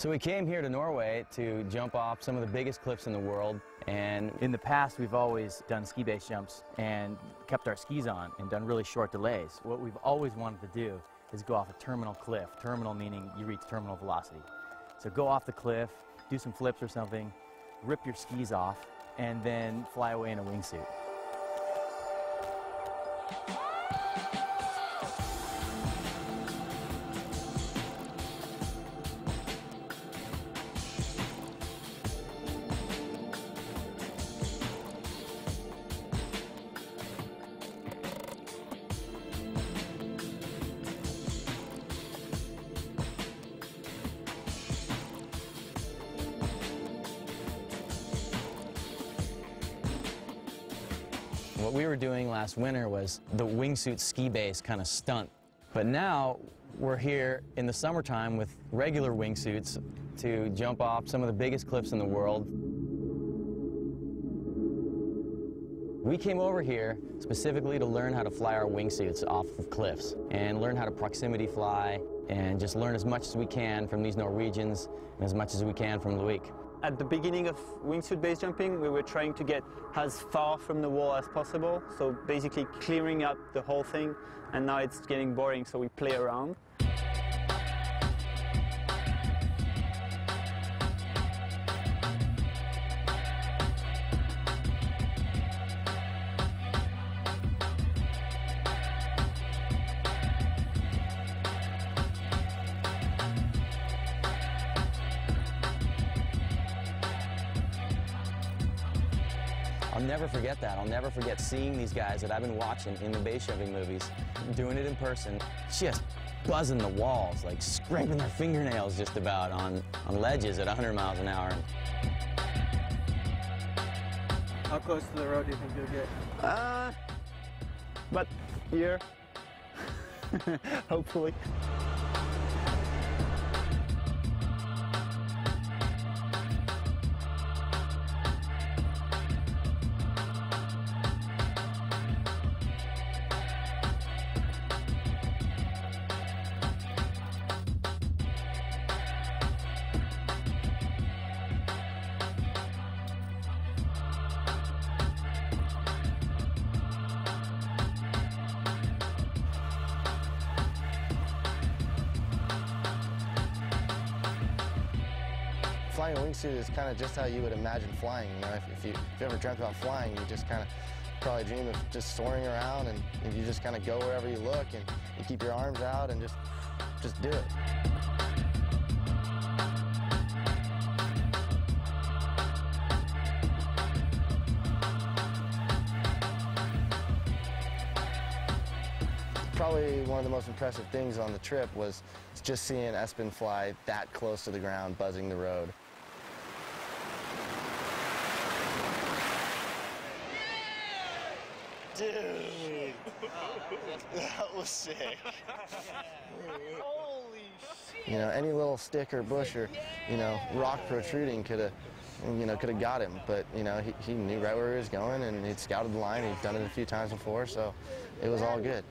So we came here to Norway to jump off some of the biggest cliffs in the world, and in the past we've always done ski base jumps and kept our skis on and done really short delays. What we've always wanted to do is go off a terminal cliff, terminal meaning you reach terminal velocity. So go off the cliff, do some flips or something, rip your skis off, and then fly away in a wingsuit. What we were doing last winter was the wingsuit ski base kind of stunt. But now we're here in the summertime with regular wingsuits to jump off some of the biggest cliffs in the world. We came over here specifically to learn how to fly our wingsuits off of cliffs and learn how to proximity fly and just learn as much as we can from these Norwegians and as much as we can from Loic. At the beginning of wingsuit base jumping, we were trying to get as far from the wall as possible, so basically clearing up the whole thing, and now it's getting boring, so we play around. I'll never forget that. I'll never forget seeing these guys that I've been watching in the base jumping movies, doing it in person, just buzzing the walls, like scraping their fingernails just about on ledges at 100 miles an hour. How close to the road do you think you'll get? But here, hopefully. Flying a wingsuit is kind of just how you would imagine flying. You know, if you ever dreamt about flying, you just kind of probably dream of just soaring around, and you just kind of go wherever you look, and you keep your arms out and just do it. Probably one of the most impressive things on the trip was just seeing Espen fly that close to the ground, buzzing the road. Dude, that was sick. Holy shit. You know, any little stick or bush or, you know, rock protruding could have got him. But, you know, he knew right where he was going, and he'd scouted the line. He'd done it a few times before, so it was all good.